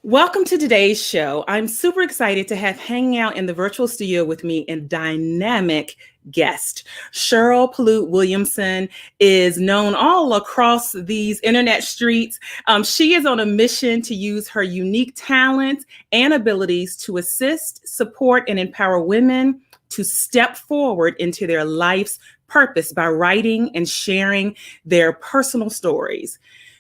Welcome to today's show. I'm super excited to have hanging out in the virtual studio with me a dynamic guest. Cheryl Polote Williamson is known all across these internet streets. She is on a mission to use her unique talents and abilities to assist, support, and empower women to step forward into their life's purpose by writing and sharing their personal stories.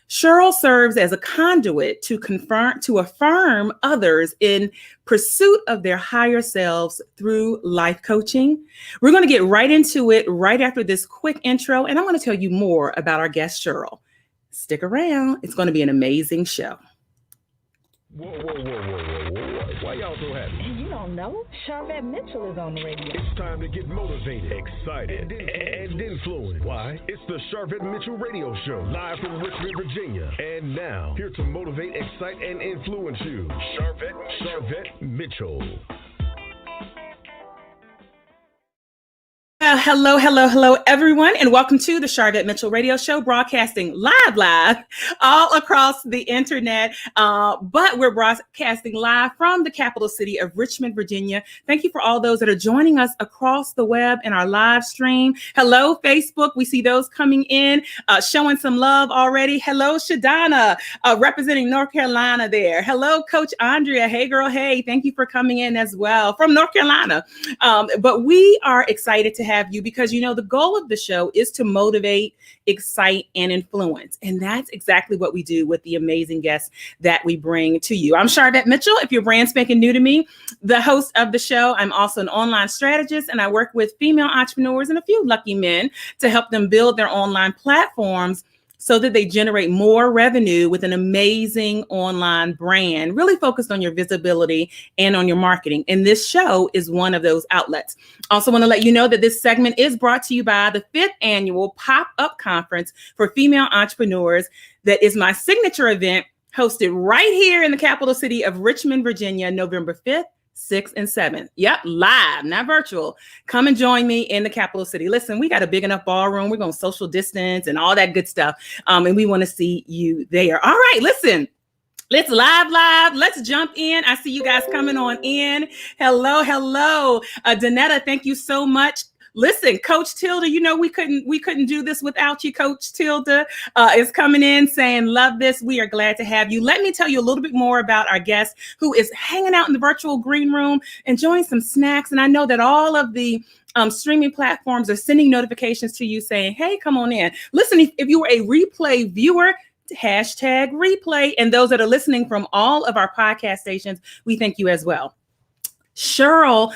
Cheryl serves as a conduit to affirm others in pursuit of their higher selves through life coaching. We're going to get right into it right after this quick intro, and I'm going to tell you more about our guest, Cheryl. Stick around. It's going to be an amazing show. Whoa. Why y'all so happy? You don't know? Charlotte Mitchell is on the radio. It's time to get motivated, excited, and influenced. Why? It's the Charlotte Mitchell Radio Show, live from Richmond, Virginia. And now, here to motivate, excite, and influence you, Charlotte Mitchell. Hello, everyone, and welcome to the Charlotte Mitchell Radio Show, broadcasting live all across the internet. But we're broadcasting live from the capital city of Richmond, Virginia. Thank you for all those that are joining us across the web in our live stream. Hello, Facebook. We see those coming in, showing some love already. Hello, Shadana, representing North Carolina there. Hello, Coach Andrea. Hey, girl. Hey, thank you for coming in as well from North Carolina. But we are excited to have you because, you know, the goal of the show is to motivate, excite, and influence. And that's exactly what we do with the amazing guests that we bring to you. I'm Charlotte Mitchell. If you're brand spanking new to me, the host of the show, I'm also an online strategist, and I work with female entrepreneurs and a few lucky men to help them build their online platforms so that they generate more revenue with an amazing online brand, really focused on your visibility and on your marketing. And this show is one of those outlets. Also want to let you know that this segment is brought to you by the 5th annual Pop-Up Conference for Female Entrepreneurs. That is my signature event hosted right here in the capital city of Richmond, Virginia, November 5th. 6th and 7th. Yep, live, not virtual. Come and join me in the capital city. Listen, we got a big enough ballroom. We're going to social distance and all that good stuff. And we want to see you there. All right, listen. Let's live. Let's jump in. I see you guys coming on in. Hello. Danetta, thank you so much. Listen, Coach Tilda, you know, we couldn't do this without you. Coach Tilda is coming in saying, love this. We are glad to have you. Let me tell you a little bit more about our guest who is hanging out in the virtual green room, enjoying some snacks. And I know that all of the streaming platforms are sending notifications to you saying, hey, come on in. Listen, if you were a replay viewer, hashtag replay. And those that are listening from all of our podcast stations, we thank you as well. Cheryl,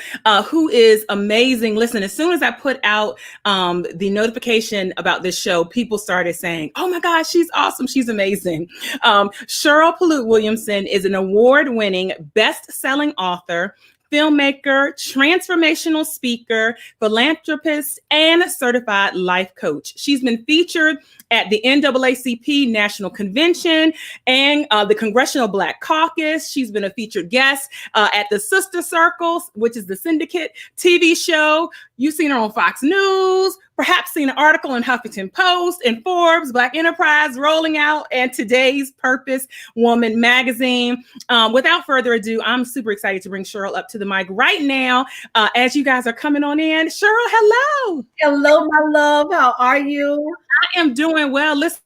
who is amazing. Listen, as soon as I put out the notification about this show, people started saying, oh my gosh, she's awesome. She's amazing. Cheryl Polote Williamson is an award-winning, best-selling author, filmmaker, transformational speaker, philanthropist, and certified life coach. She's been featured at the NAACP National Convention and the Congressional Black Caucus. She's been a featured guest at the Sister Circles, which is the Syndicate TV show. You've seen her on Fox News, perhaps seen an article in Huffington Post and Forbes, Black Enterprise, Rolling Out, and Today's Purpose Woman magazine. Without further ado, I'm super excited to bring Cheryl up to the mic right now. As you guys are coming on in, Cheryl, hello. Hello, my love. How are you? I am doing well. Listen,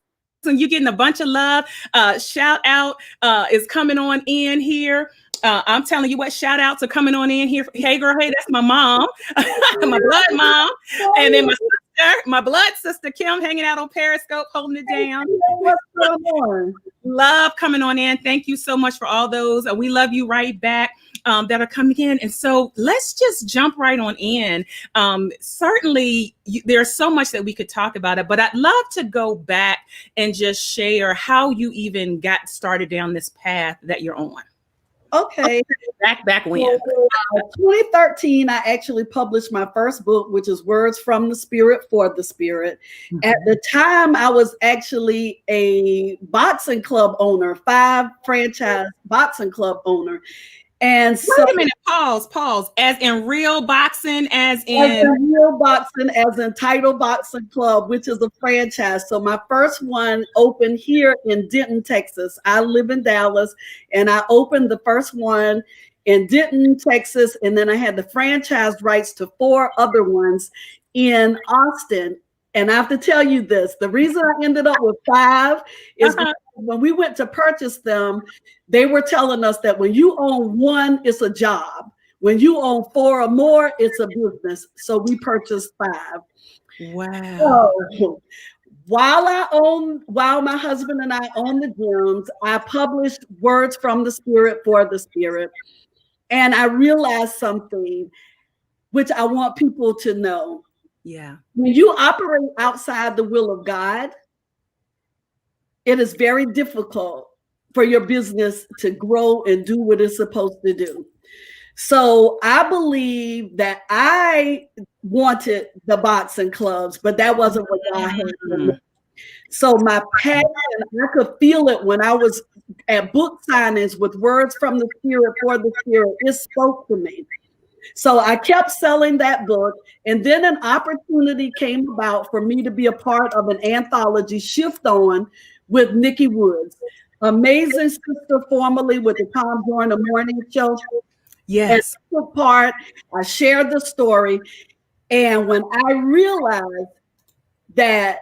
you're getting a bunch of love. Shout out is coming on in here. I'm telling you what, shout outs are coming on in here. Hey, girl, hey, that's my mom, my blood mom. And then my blood sister, Kim, hanging out on Periscope, holding it down. What's going on? Love coming on in. Thank you so much for all those. We love you right back that are coming in. And so let's just jump right on in. Certainly, there's so much that we could talk about it, but I'd love to go back and just share how you even got started down this path that you're on. Okay. Back when? 2013, I actually published my first book, which is Words from the Spirit for the Spirit. Mm-hmm. At the time, I was actually a boxing club owner, 5 franchise boxing club owner. And so, wait a minute, pause. As in real boxing, as as in in real boxing, as in Title Boxing Club, which is a franchise. So my first one opened here in Denton, Texas. I live in Dallas, and I opened the first one in Denton, Texas, and then I had the franchise rights to 4 other ones in Austin. And I have to tell you this, the reason I ended up with 5 is because when we went to purchase them, they were telling us that when you own 1, it's a job. When you own 4 or more, it's a business. So we purchased 5. wow. So while my husband and I own the gyms, I published Words from the Spirit for the Spirit. And I realized something which I want people to know. Yeah. When you operate outside the will of God, it is very difficult for your business to grow and do what it's supposed to do. So I believe that I wanted the boxing clubs, but that wasn't what God had for me. So my passion, I could feel it when I was at book signings with Words from the Spirit for the Spirit. It spoke to me. So I kept selling that book, and then an opportunity came about for me to be a part of an anthology, Shift On, with Nikki Woods, amazing sister formerly with the Tom Joyner Morning Show. Yes. And I took part, I shared the story, and when I realized that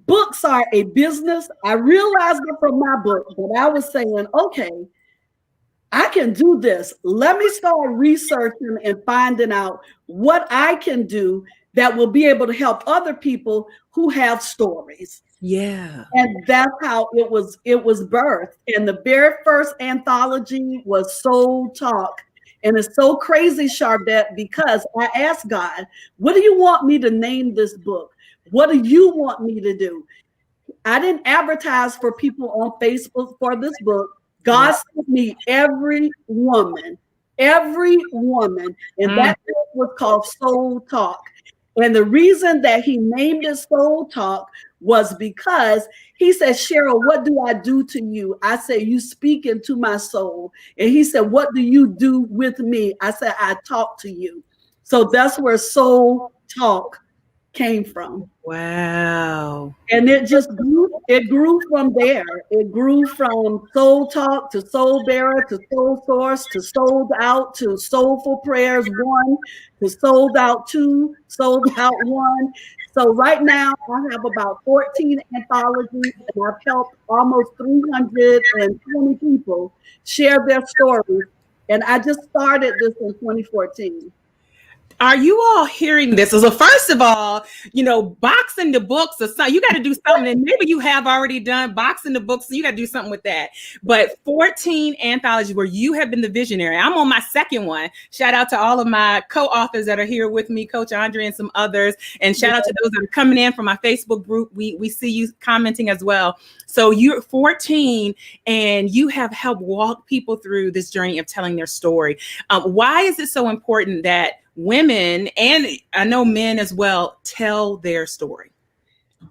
books are a business, I realized it from my book, but I was saying, okay, I can do this. Let me start researching and finding out what I can do that will be able to help other people who have stories. Yeah. And that's how it was birthed. And the very first anthology was Soul Talk. And it's so crazy, Charbette, because I asked God, what do you want me to name this book? What do you want me to do? I didn't advertise for people on Facebook for this book. God sent me every woman, and that book was called Soul Talk. And the reason that he named it Soul Talk was because he said, Cheryl, what do I do to you? I said, you speak into my soul. And he said, what do you do with me? I said, I talk to you. So that's where Soul Talk came from. Wow. And it grew from there. It grew from Soul Talk to Soul Bearer to Soul Source to Sold Out to Soulful Prayers 1 to Sold Out 2, Sold Out 1. So right now I have about 14 anthologies, and I've helped almost 320 people share their stories. And I just started this in 2014. Are you all hearing this? So first of all, boxing the books or something, you got to do something. And maybe you have already done boxing the books, so you got to do something with that. But 14 anthologies where you have been the visionary. I'm on my second one. Shout out to all of my co-authors that are here with me, Coach Andre and some others. And shout out to those that are coming in from my Facebook group. We see you commenting as well. So you're 14 and you have helped walk people through this journey of telling their story. Why is it so important that women, and I know men as well, tell their story?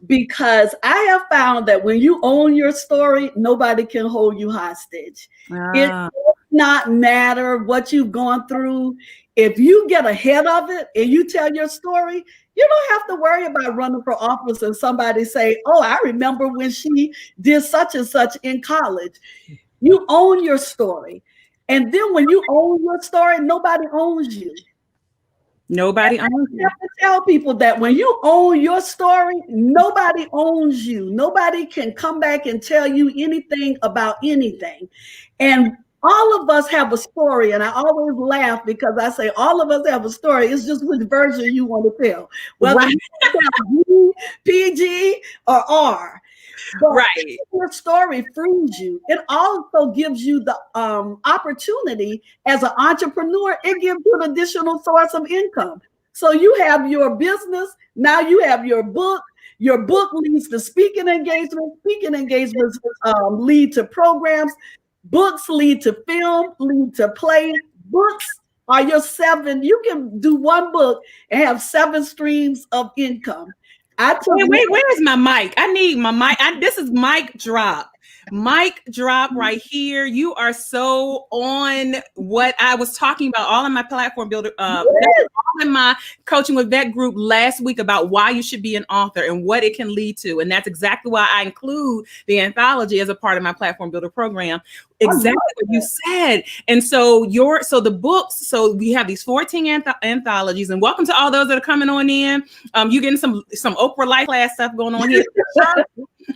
Because I have found that when you own your story, nobody can hold you hostage. It does not matter what you've gone through. If you get ahead of it and you tell your story, you don't have to worry about running for office and somebody say, oh, I remember when she did such and such in college. You own your story. And then when you own your story, nobody owns you. Nobody owns you. You have to tell people that when you own your story, nobody owns you. Nobody can come back and tell you anything about anything. And all of us have a story. And I always laugh because I say all of us have a story. It's just which version you want to tell, whether you tell G, PG, or R. But your story frees you. It also gives you the opportunity as an entrepreneur. It gives you an additional source of income. So you have your business. Now you have your book. Your book leads to speaking engagements. Speaking engagements lead to programs. Books lead to film, lead to play. Books are your 7. You can do one book and have 7 streams of income. Wait, where's my mic? I need my mic. This is mic drop. Mic drop right here. You are so on what I was talking about all in my platform builder, all in my coaching with that group last week about why you should be an author and what it can lead to. And that's exactly why I include the anthology as a part of my platform builder program. Exactly what you said. And so the books, so we have these 14 anthologies, and welcome to all those that are coming on in. You're getting some Oprah Life class stuff going on here.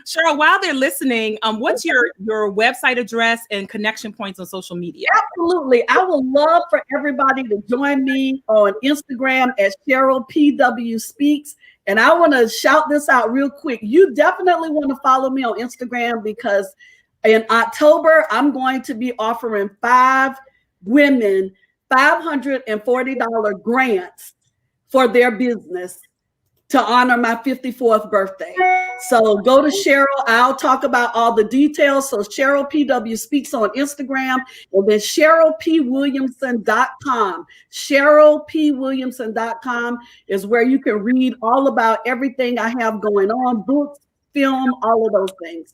Cheryl, while they're listening, what's your website address and connection points on social media? Absolutely. I would love for everybody to join me on Instagram at Cheryl PW Speaks. And I want to shout this out real quick. You definitely want to follow me on Instagram, because in October, I'm going to be offering 5 women $540 grants for their business to honor my 54th birthday. So go to Cheryl. I'll talk about all the details. So Cheryl PW Speaks on Instagram, and then CherylPWilliamson.com. CherylPWilliamson.com is where you can read all about everything I have going on, books, film, all of those things.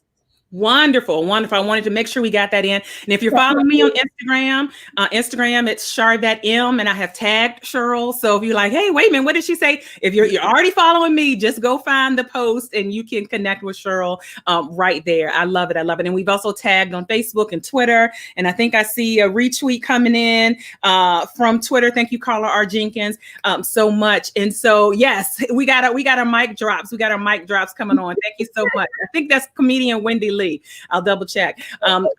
Wonderful. I wanted to make sure we got that in. And if you're following me on Instagram, it's Charvette M, and I have tagged Cheryl. So if you're like, hey, wait a minute, what did she say? If you're already following me, just go find the post and you can connect with Cheryl right there. I love it. And we've also tagged on Facebook and Twitter. And I think I see a retweet coming in from Twitter. Thank you, Carla R. Jenkins, so much. And so, yes, we got our mic drops. We got our mic drops coming on. Thank you so much. I think that's comedian Wendy Lee. I'll double check.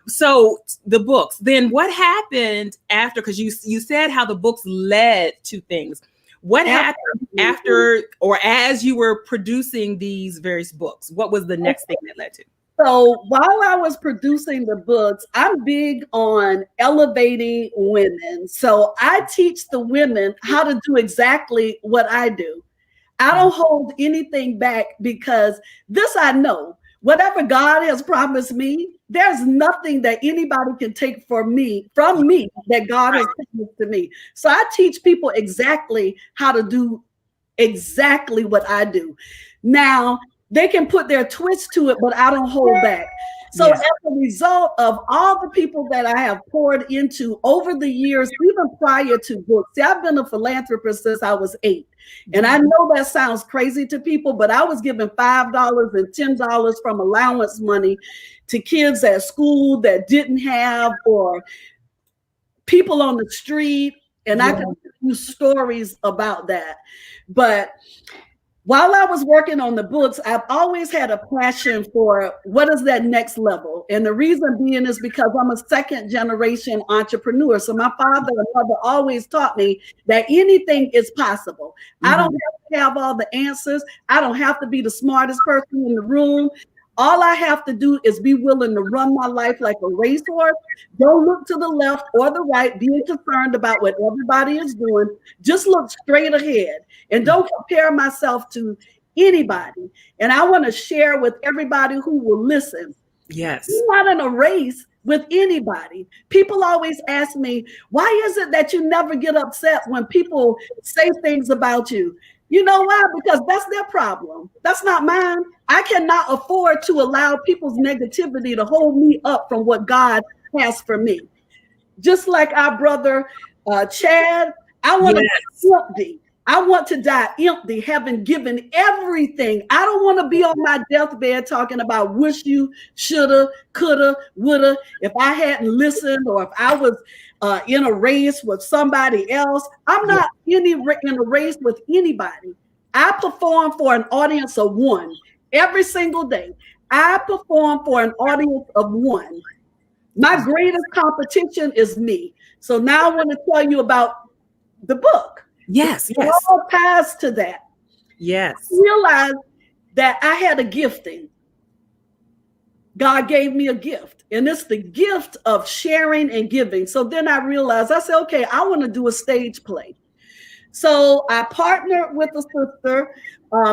So the books, then what happened after, because you said how the books led to things. What happened after or as you were producing these various books? What was the next thing that led to? So while I was producing the books, I'm big on elevating women. So I teach the women how to do exactly what I do. I don't hold anything back, because this I know. Whatever God has promised me, there's nothing that anybody can take from me that God has promised to me. So I teach people exactly how to do exactly what I do. Now, they can put their twist to it, but I don't hold back. So as a result of all the people that I have poured into over the years, even prior to books, see, I've been a philanthropist since I was 8. And I know that sounds crazy to people, but I was giving $5 and $10 from allowance money to kids at school that didn't have, or people on the street. And I can use stories about that. But while I was working on the books, I've always had a passion for what is that next level. And the reason being is because I'm a second generation entrepreneur. So my father and mother always taught me that anything is possible. I don't have to have all the answers. I don't have to be the smartest person in the room. All I have to do is be willing to run my life like a racehorse. Don't look to the left or the right, being concerned about what everybody is doing. Just look straight ahead and don't compare myself to anybody. And I want to share with everybody who will listen. Yes. I'm not in a race with anybody. People always ask me, why is it that you never get upset when people say things about you? You know why? Because that's their problem. That's not mine. I cannot afford to allow people's negativity to hold me up from what God has for me. Just like our brother Chad, I want to be empty. I want to die empty, having given everything. I don't want to be on my deathbed talking about wish you, shoulda, coulda, woulda. If I hadn't listened, or if I was in a race with somebody else. I'm not in a race with anybody. I perform for an audience of one every single day. I perform for an audience of one. My greatest competition is me. So now I want to tell you about the book. Yes, It all ties to that. Yes. I realized that I had a gifting. God gave me a gift, and it's the gift of sharing and giving. So then I realized, I said, okay, I want to do a stage play. So I partnered with a sister.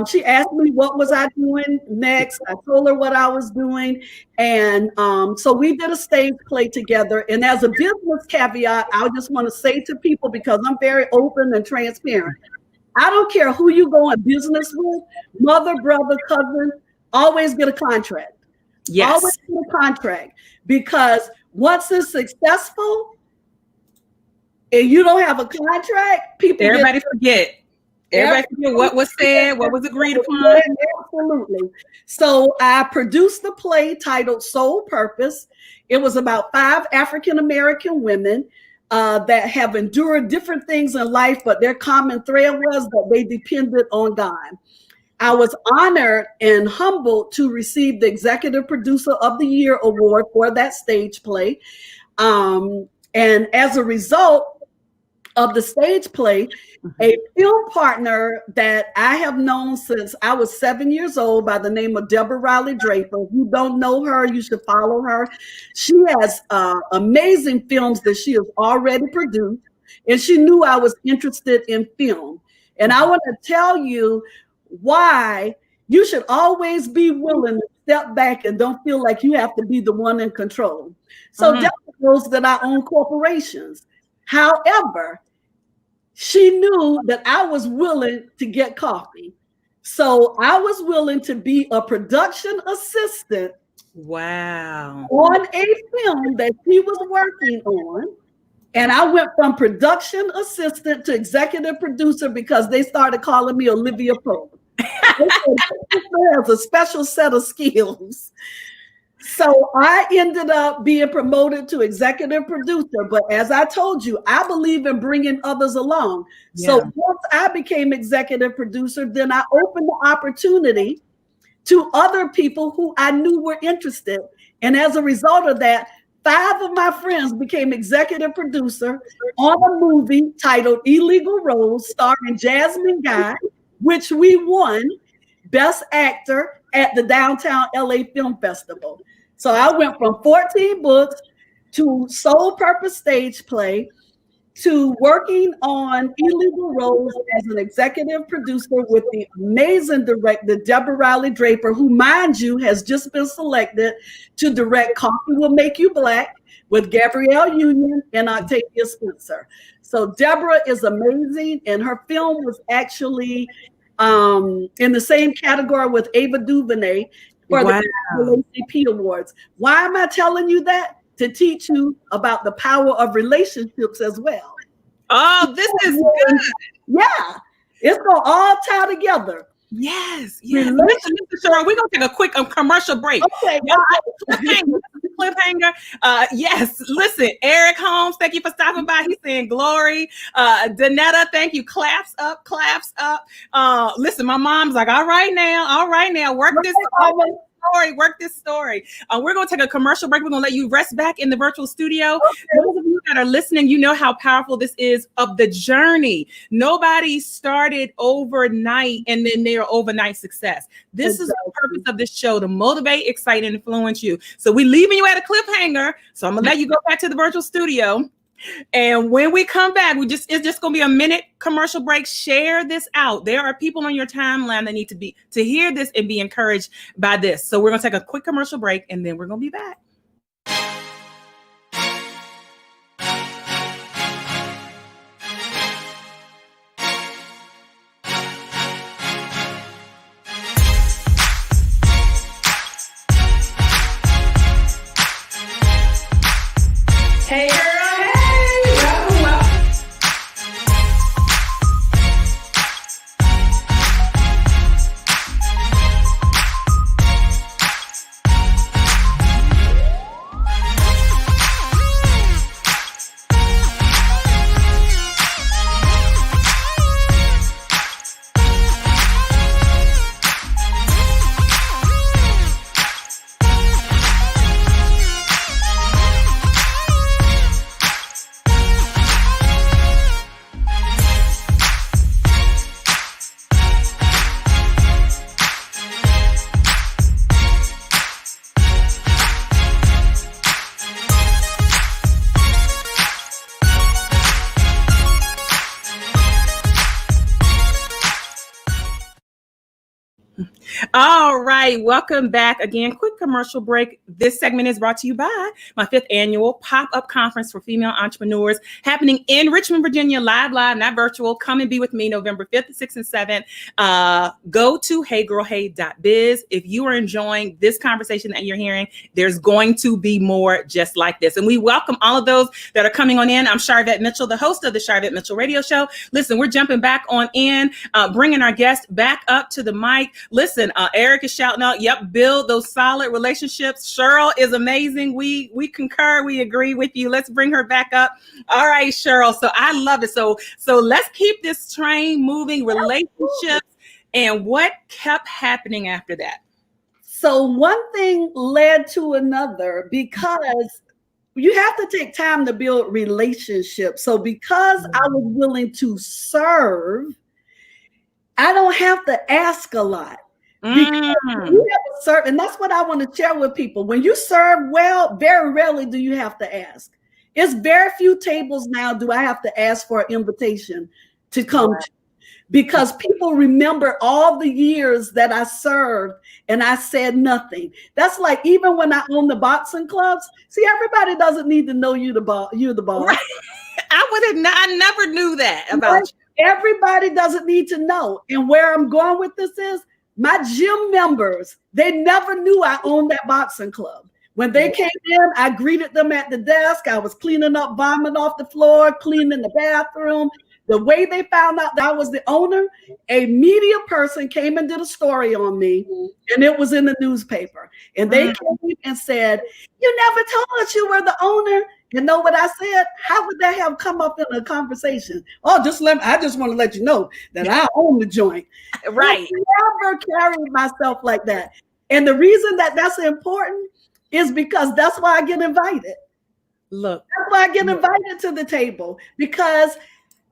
She asked me what was I doing next. I told her what I was doing. And so we did a stage play together. And as a business caveat, I just want to say to people, because I'm very open and transparent, I don't care who you go in business with, mother, brother, cousin, always get a contract. Always Yes. in a contract, because once it's successful and you don't have a contract, people Everybody forget. Everybody forget what was said, what was agreed upon. Absolutely. So I produced the play titled Soul Purpose. It was about 5 African American women that have endured different things in life, but their common thread was that they depended on God. I was honored and humbled to receive the Executive Producer of the Year award for that stage play. And as a result of the stage play, a film partner that I have known since I was 7 years old by the name of Deborah Riley Draper. If you don't know her, you should follow her. She has amazing films that she has already produced, and she knew I was interested in film. And I want to tell you why you should always be willing to step back and don't feel like you have to be the one in control. So Deborah knows that I own corporations. However, she knew that I was willing to get coffee. So I was willing to be a production assistant. Wow. On a film that she was working on. And I went from production assistant to executive producer because they started calling me Olivia Pope. They said, "This has a special set of skills." So I ended up being promoted to executive producer. But as I told you, I believe in bringing others along. Yeah. So once I became executive producer, then I opened the opportunity to other people who I knew were interested. And as a result of that, 5 of my friends became executive producer on a movie titled Illegal Rose, starring Jasmine Guy, which we won Best Actor at the Downtown LA Film Festival. So I went from 14 books to Soul Purpose stage play to working on Illegal Rose as an executive producer with the amazing director, Deborah Riley Draper, who, mind you, has just been selected to direct Coffee Will Make You Black with Gabrielle Union and Octavia Spencer. So Deborah is amazing, and her film was actually in the same category with Ava DuVernay for the ACP Awards. Why am I telling you that? To teach you about the power of relationships as well. Oh, this is good. Yeah, it's gonna all tie together. Yes, yes. Listen, Cheryl, we're gonna take a quick commercial break. Okay, cliffhanger. Yes, listen, Eric Holmes, thank you for stopping by. He's saying glory. Danetta, thank you. Claps up, claps up. Listen, my mom's like, all right now, work this story. We're going to take a commercial break. We're going to let you rest back in the virtual studio. Okay. Those of you that are listening, you know how powerful this is of the journey. Nobody started overnight and then they're overnight success. This is the purpose of this show, to motivate, excite, and influence you. So we're leaving you at a cliffhanger. So I'm going to let you go back to the virtual studio. And when we come back, it's just going to be a minute commercial break. Share this out. There are people on your timeline that need to hear this and be encouraged by this. So we're going to take a quick commercial break and then we're going to be back. Hey, girl. All right, welcome back again. Quick commercial break. This segment is brought to you by my 5th annual pop-up conference for female entrepreneurs happening in Richmond, Virginia, live, not virtual. Come and be with me November 5th, 6th, and 7th. Go to heygirlhey.biz. If you are enjoying this conversation that you're hearing, there's going to be more just like this. And we welcome all of those that are coming on in. I'm Charvette Mitchell, the host of the Charvette Mitchell Radio Show. Listen, we're jumping back on in, bringing our guests back up to the mic. Listen, Eric is shouting out, yep, build those solid relationships. Cheryl is amazing. We concur. We agree with you. Let's bring her back up. All right, Cheryl. So I love it. So let's keep this train moving. Relationships and what kept happening after that. So one thing led to another because you have to take time to build relationships. So because I was willing to serve, I don't have to ask a lot. Because you have to serve, and that's what I want to share with people. When you serve well, very rarely do you have to ask. It's very few tables now do I have to ask for an invitation to come to, because people remember all the years that I served and I said nothing. That's like even when I own the boxing clubs. See, everybody doesn't need to know you're the boss. Right. I never knew that about you. Everybody doesn't need to know. And where I'm going with this is my gym members, they never knew I owned that boxing club. When they came in, I greeted them at the desk. I was cleaning up vomit off the floor, cleaning the bathroom. The way they found out that I was the owner, a media person came and did a story on me, and it was in the newspaper. And they came and said, "You never told us you were the owner." You know what I said? How would that have come up in a conversation? Oh, I just want to let you know that I own the joint. Right. I never carried myself like that. And the reason that that's important is because that's why I get invited. Look. That's why I get invited to the table, because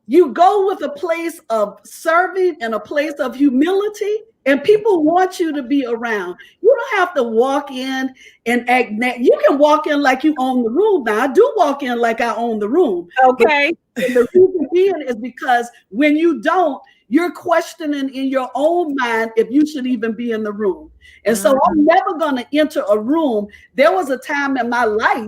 you go with a place of serving and a place of humility, and people want you to be around. You don't have to walk in and act. You can walk in like you own the room. Now, I do walk in like I own the room. Okay. But the reason being is because when you don't, you're questioning in your own mind if you should even be in the room. And so I'm never going to enter a room. There was a time in my life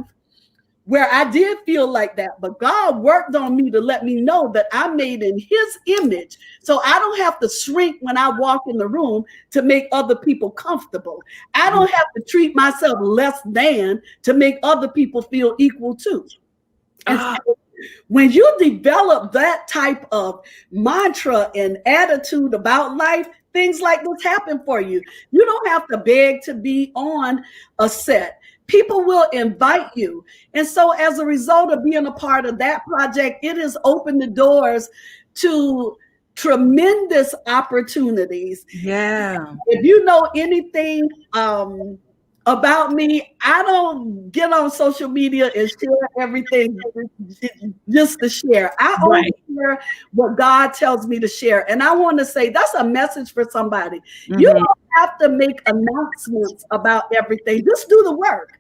where I did feel like that, but God worked on me to let me know that I'm made in his image. So I don't have to shrink when I walk in the room to make other people comfortable. I don't have to treat myself less than to make other people feel equal too. And so when you develop that type of mantra and attitude about life, things like this happen for you. You don't have to beg to be on a set. People will invite you. And so as a result of being a part of that project, it has opened the doors to tremendous opportunities. Yeah. If you know anything about me, I don't get on social media and share everything just to share. I only share what God tells me to share. And I want to say that's a message for somebody. You don't have to make announcements about everything. Just do the work.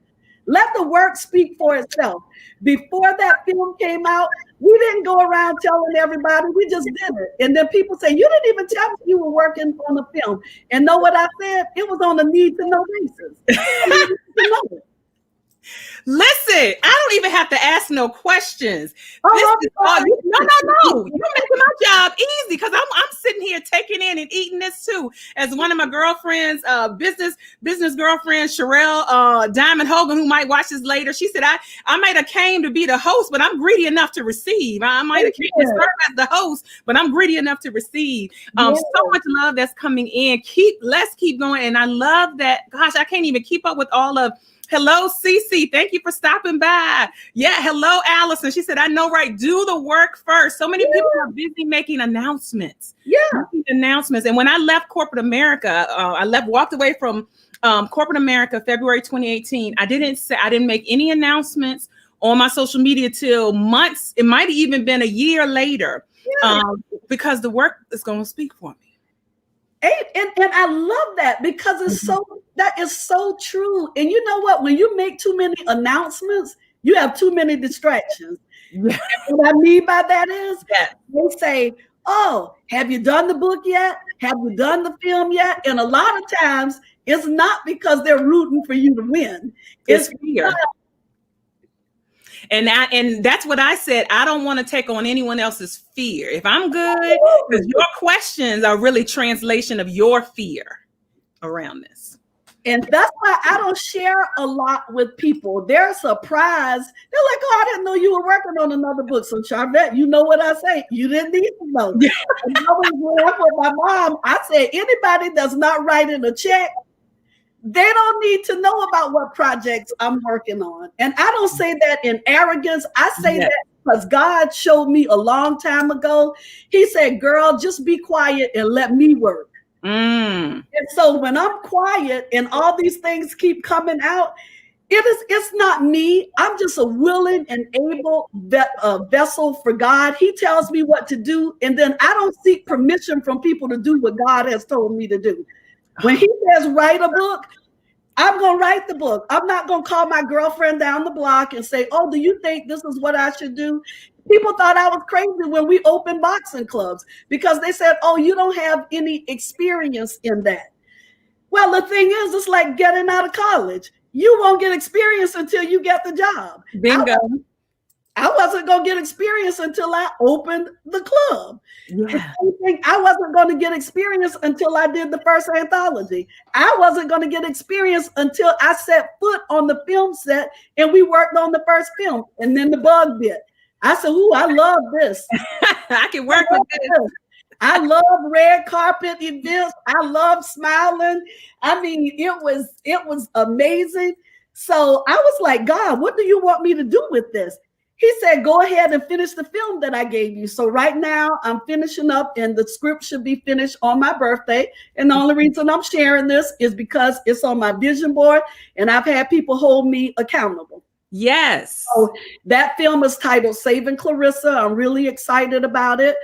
Let the work speak for itself. Before that film came out, we didn't go around telling everybody. We just did it. And then people say, you didn't even tell me you were working on the film. And know what I said? It was on a need-to-know basis. Listen, I don't even have to ask no questions. No. You're making my job easy because I'm sitting here taking in and eating this too. As one of my girlfriends, business girlfriend, Cheryl Diamond Hogan, who might watch this later, she said, I might have came to be the host, but I'm greedy enough to receive. I might have came to serve as the host, but I'm greedy enough to receive. So much love that's coming in. Let's keep going. And I love that. Gosh, I can't even keep up with all of. Hello, Cece. Thank you for stopping by. Yeah. Hello, Allison. She said, I know, right? Do the work first. So many people are busy making announcements. Announcements. And when I left corporate America, walked away from corporate America, February 2018. I didn't make any announcements on my social media till months. It might have even been a year later because the work is going to speak for me. And I love that because that is so true. And you know what? When you make too many announcements, you have too many distractions. And what I mean by that is they say, oh, have you done the book yet? Have you done the film yet? And a lot of times it's not because they're rooting for you to win. It's fear. And that's what I said. I don't want to take on anyone else's fear. If I'm good, because your questions are really translation of your fear around this. And that's why I don't share a lot with people. They're surprised. They're like, oh, I didn't know you were working on another book. So Charvette, you know what I say? You didn't need to know. And I was growing up with my mom. I said, anybody that's not writing a check, they don't need to know about what projects I'm working on. And I don't say that in arrogance. I say that because God showed me a long time ago. He said, girl, just be quiet and let me work. And so when I'm quiet and all these things keep coming out, it's not me. I'm just a willing and able vessel for God. He tells me what to do. And then I don't seek permission from people to do what God has told me to do. When he says write a book, I'm going to write the book. I'm not going to call my girlfriend down the block and say, oh, do you think this is what I should do? People thought I was crazy when we opened boxing clubs because they said, oh, you don't have any experience in that. Well, the thing is, it's like getting out of college. You won't get experience until you get the job. Bingo. I wasn't going to get experience until I opened the club. Yeah. The same thing, I wasn't going to get experience until I did the first anthology. I wasn't going to get experience until I set foot on the film set and we worked on the first film. And then the bug bit. I said, ooh, I love this. I can work with this. I love red carpet events. I love smiling. I mean, it was amazing. So I was like, God, what do you want me to do with this? He said, go ahead and finish the film that I gave you. So right now I'm finishing up and the script should be finished on my birthday. And the only reason I'm sharing this is because it's on my vision board and I've had people hold me accountable. Yes. So that film is titled Saving Clarissa. I'm really excited about it.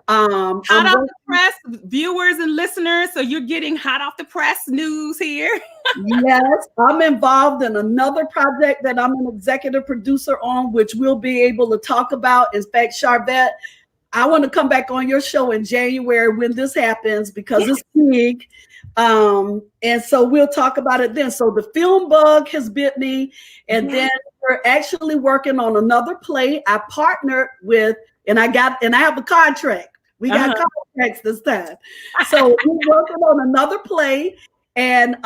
Hot off the press, viewers and listeners. So you're getting hot off the press news here. Yes, I'm involved in another project that I'm an executive producer on, which we'll be able to talk about. In fact, Charvette, I want to come back on your show in January when this happens because it's big. And so we'll talk about it then. So the film bug has bit me. And then we're actually working on another play. I partnered with, and I have a contract. We got contracts this time. So we're working on another play. And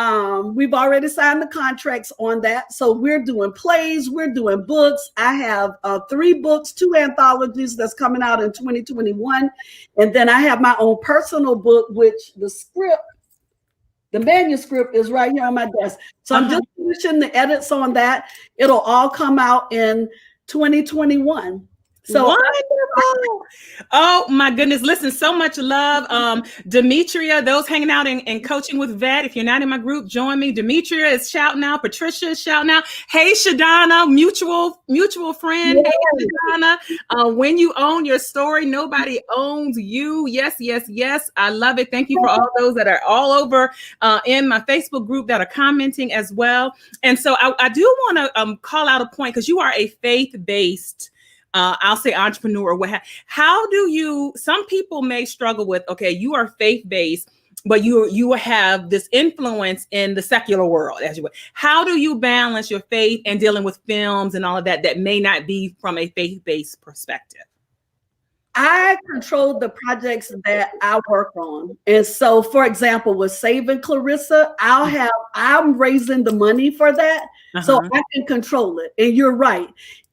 we've already signed the contracts on that. So we're doing plays, we're doing books. I have 3 books, 2 anthologies that's coming out in 2021. And then I have my own personal book, which the manuscript is right here on my desk. So I'm just finishing the edits on that. It'll all come out in 2021. So wonderful. Oh my goodness. Listen, so much love. Demetria, those hanging out and coaching with Vet. If you're not in my group, join me. Demetria is shouting out. Patricia is shouting out. Hey, Shadana, mutual friend. Yes. Hey, Shadana. When you own your story, nobody owns you. Yes, yes, yes. I love it. Thank you for all those that are all over in my Facebook group that are commenting as well. And so I do want to call out a point because you are a faith-based I'll say entrepreneur. How do you, some people may struggle with, okay, you are faith-based, but you have this influence in the secular world, as you would. How do you balance your faith and dealing with films and all of that may not be from a faith-based perspective? I control the projects that I work on. And so, for example, with Saving Clarissa, I'm raising the money for that. So I can control it. And you're right.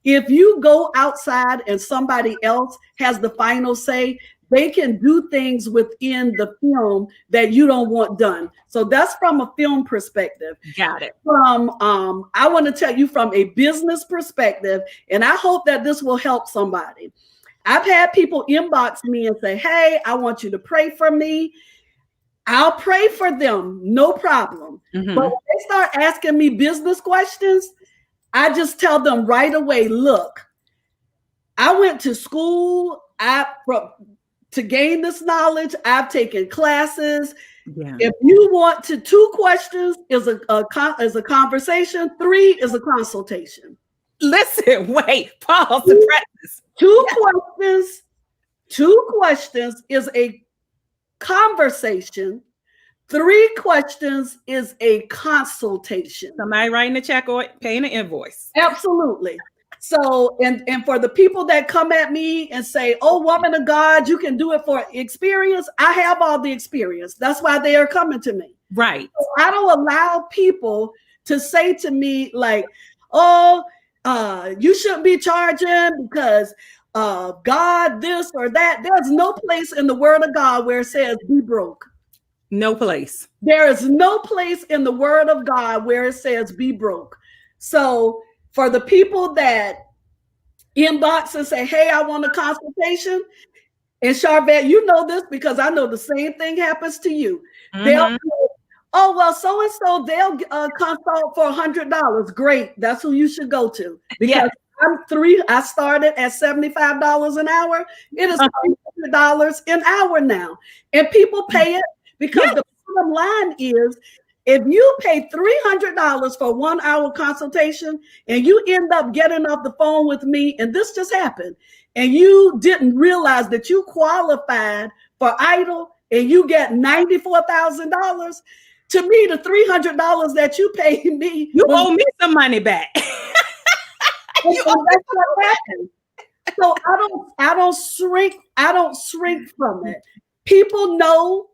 If you go outside and somebody else has the final say, they can do things within the film that you don't want done. So that's from a film perspective. Got it. I want to tell you from a business perspective, and I hope that this will help somebody. I've had people inbox me and say, hey, I want you to pray for me. I'll pray for them, no problem. But when they start asking me business questions, I just tell them right away, look, I went to school to gain this knowledge. I've taken classes. Yeah. If you want to, 2 questions is a conversation, 3 is a consultation. Listen, wait, pause, the practice. 2 questions 2 questions is a conversation. 3 questions is a consultation. Somebody writing a check or paying an invoice. Absolutely. So, and for the people that come at me and say, oh, woman of God, you can do it for experience. I have all the experience. That's why they are coming to me. Right. So I don't allow people to say to me like, oh, you shouldn't be charging because God, this or that. There's no place in the word of God where it says be broke. No place. There is no place in the word of God where it says be broke. So for the people that inbox and say, hey, I want a consultation, and Charvette, you know this because I know the same thing happens to you. Mm-hmm. They'll oh, well, so-and-so, they'll consult for $100. Great. That's who you should go to. Because I started at $75 an hour. It is $300 an hour now. And people pay it because the bottom line is, if you pay $300 for 1 hour consultation and you end up getting off the phone with me, and this just happened, and you didn't realize that you qualified for EIDL and you get $94,000, to me, the $300 that you paid me, you owe me some money back. You owe me what happened. So I don't shrink from it. People know.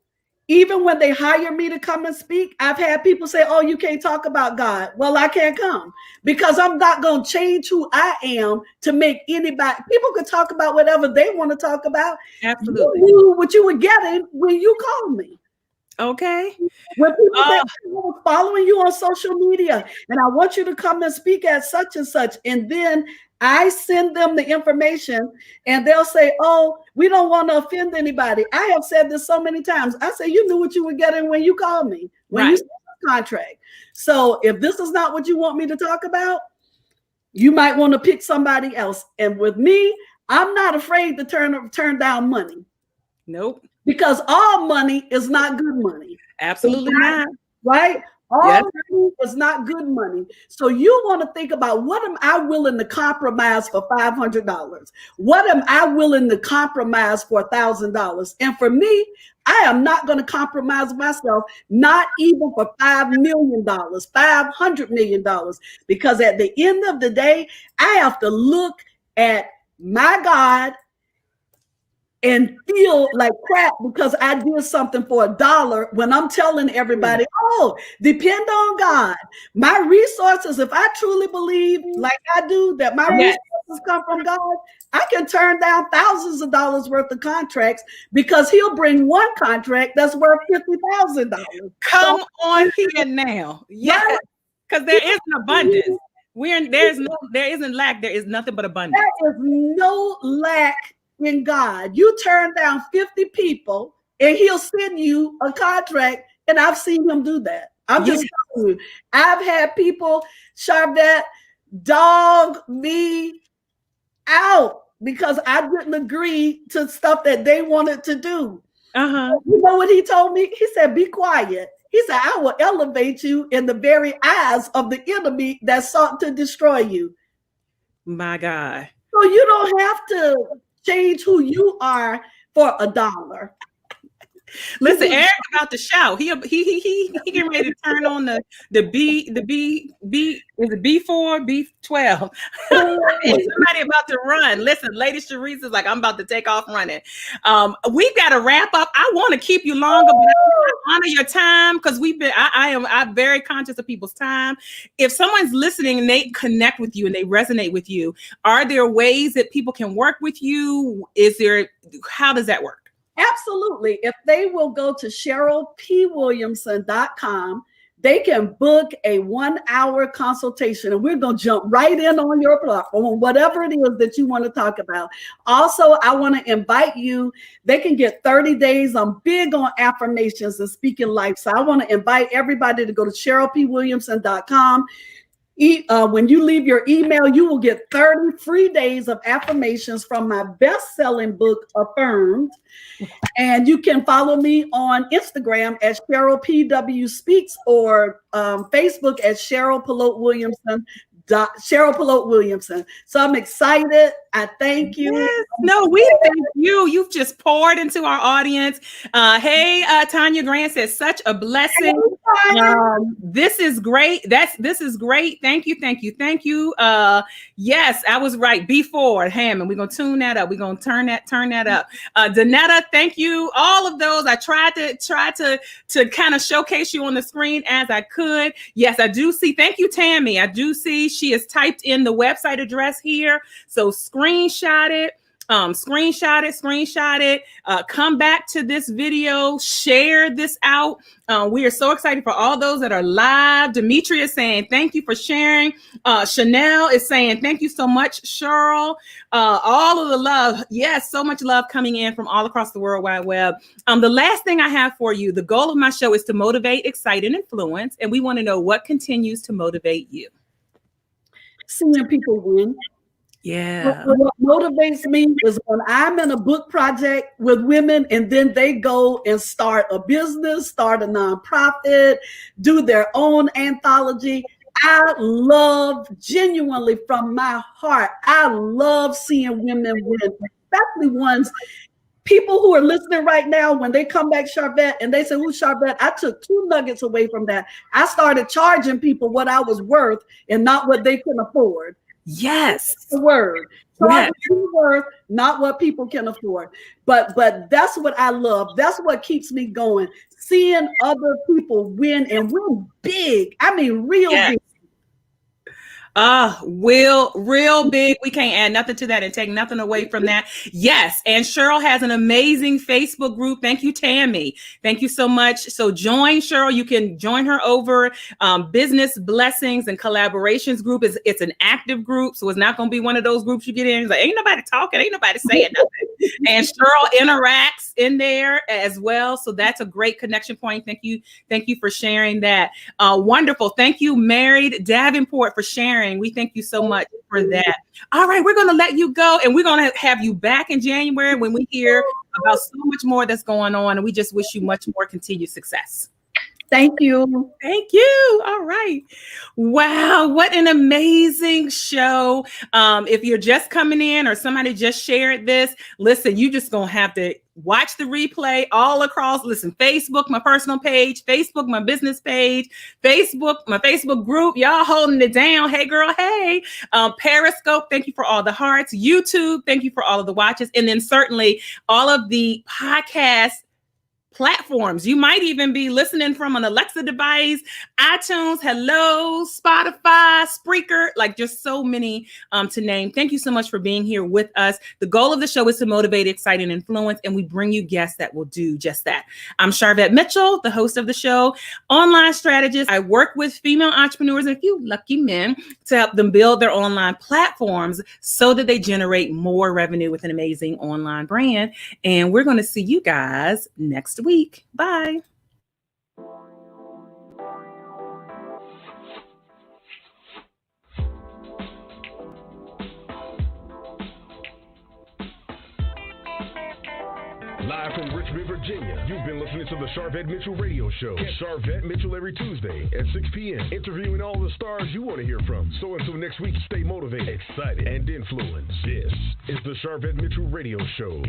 Even when they hire me to come and speak, I've had people say, oh, you can't talk about God. Well, I can't come because I'm not going to change who I am to make anybody. People can talk about whatever they want to talk about. Absolutely. You knew what you were getting when you called me. Okay. When people say, I was following you on social media and I want you to come and speak at such and such. And then I send them the information and they'll say, oh, we don't want to offend anybody. I have said this so many times. I say, you knew what you were getting when you called me, when you signed the contract. So if this is not what you want me to talk about, you might want to pick somebody else. And with me, I'm not afraid to turn down money. Nope. Because all money is not good money. Absolutely not. Right? All money is not good money. So you want to think about, what am I willing to compromise for $500? What am I willing to compromise for $1,000? And for me, I am not going to compromise myself, not even for $5 million, $500 million, because at the end of the day, I have to look at my God and feel like crap because I did something for $1 when I'm telling everybody, oh, depend on God. My resources, if I truly believe like I do that my resources come from God, I can turn down thousands of dollars worth of contracts because he'll bring one contract that's worth $50,000. Come on here now. Yes, because there is an abundance. There isn't lack. There is nothing but abundance. There is no lack in God. You turn down 50 people and he'll send you a contract, and I've seen him do that. I'm just telling you. I've had people, Charvette, dog me out because I didn't agree to stuff that they wanted to do. You know what he told me? He said, be quiet. He said, I will elevate you in the very eyes of the enemy that sought to destroy you. My God. So you don't have to change who you are for $1. Listen, Eric about to shout. He getting ready to turn on the B is it B4, B12. Somebody about to run. Listen, Lady Sharice is like, I'm about to take off running. We've got to wrap up. I want to keep you longer, but I honor your time because I'm very conscious of people's time. If someone's listening and they connect with you and they resonate with you, are there ways that people can work with you? How does that work? Absolutely. If they will go to CherylPWilliamson.com, they can book a 1 hour consultation, and we're going to jump right in on your platform, whatever it is that you want to talk about. Also, I want to invite you. They can get 30 days. I'm big on affirmations and speaking life. So I want to invite everybody to go to CherylPWilliamson.com. When you leave your email, you will get 30 free days of affirmations from my best-selling book, Affirmed. And you can follow me on Instagram at Cheryl PW Speaks or Facebook at Cheryl Polote Williamson. Cheryl Polote Williamson. So I'm excited. I thank you. Yes. No, we thank you. You've just poured into our audience. Hey, Tanya Grant says, such a blessing. This is great. This is great. Thank you. Yes, I was right. B4 Hammond. We're gonna tune that up. We're gonna turn that up. Danetta, thank you. All of those. I tried to kind of showcase you on the screen as I could. Yes, I do see. Thank you, Tammy. I do see she has typed in the website address here. So screenshot it. Screenshot it, come back to this video, share this out. We are so excited for all those that are live. Demetria is saying, thank you for sharing. Chanel is saying, thank you so much, Cheryl. All of the love. Yes, so much love coming in from all across the World Wide Web. The last thing I have for you, the goal of my show is to motivate, excite, and influence. And we want to know what continues to motivate you. Seeing people win. Yeah. What motivates me is when I'm in a book project with women and then they go and start a business, start a nonprofit, do their own anthology. I love, genuinely from my heart, I love seeing women win, especially ones, people who are listening right now, when they come back, Charvette, and they say, who's Charvette? I took 2 nuggets away from that. I started charging people what I was worth and not what they can afford. Yes. The word. Yes. Worth, not what people can afford. But that's what I love. That's what keeps me going. Seeing other people win and win big. I mean, real big. Real big. We can't add nothing to that and take nothing away from that. Yes. And Cheryl has an amazing Facebook group. Thank you, Tammy. Thank you so much. So join Cheryl. You can join her over Business Blessings and Collaborations group. It's an active group. So it's not going to be one of those groups you get in. It's like, ain't nobody talking. Ain't nobody saying nothing. And Cheryl interacts in there as well. So that's a great connection point. Thank you. Thank you for sharing that. Wonderful. Thank you, Married Davenport, for sharing. We thank you so much for that. All right, we're going to let you go, and we're going to have you back in January when we hear about so much more that's going on, and we just wish you much more continued success. Thank you. Thank you. All right. Wow. What an amazing show. If you're just coming in or somebody just shared this, listen, you just going to have to watch the replay all across. Listen, Facebook, my personal page, Facebook, my business page, Facebook, my Facebook group. Y'all holding it down. Hey, girl. Hey. Periscope. Thank you for all the hearts. YouTube. Thank you for all of the watches. And then certainly all of the podcasts platforms. You might even be listening from an Alexa device, iTunes, hello, Spotify, Spreaker, like just so many to name. Thank you so much for being here with us. The goal of the show is to motivate, excite, and influence, and we bring you guests that will do just that. I'm Charvette Mitchell, the host of the show, online strategist. I work with female entrepreneurs and a few lucky men to help them build their online platforms so that they generate more revenue with an amazing online brand. And we're going to see you guys next week. Bye. Live from Richmond, Virginia, you've been listening to the Charvette Mitchell Radio Show. Catch Charvette Mitchell every Tuesday at 6 p.m., interviewing all the stars you want to hear from. So until next week, stay motivated, excited, and influenced. This is the Charvette Mitchell Radio Show.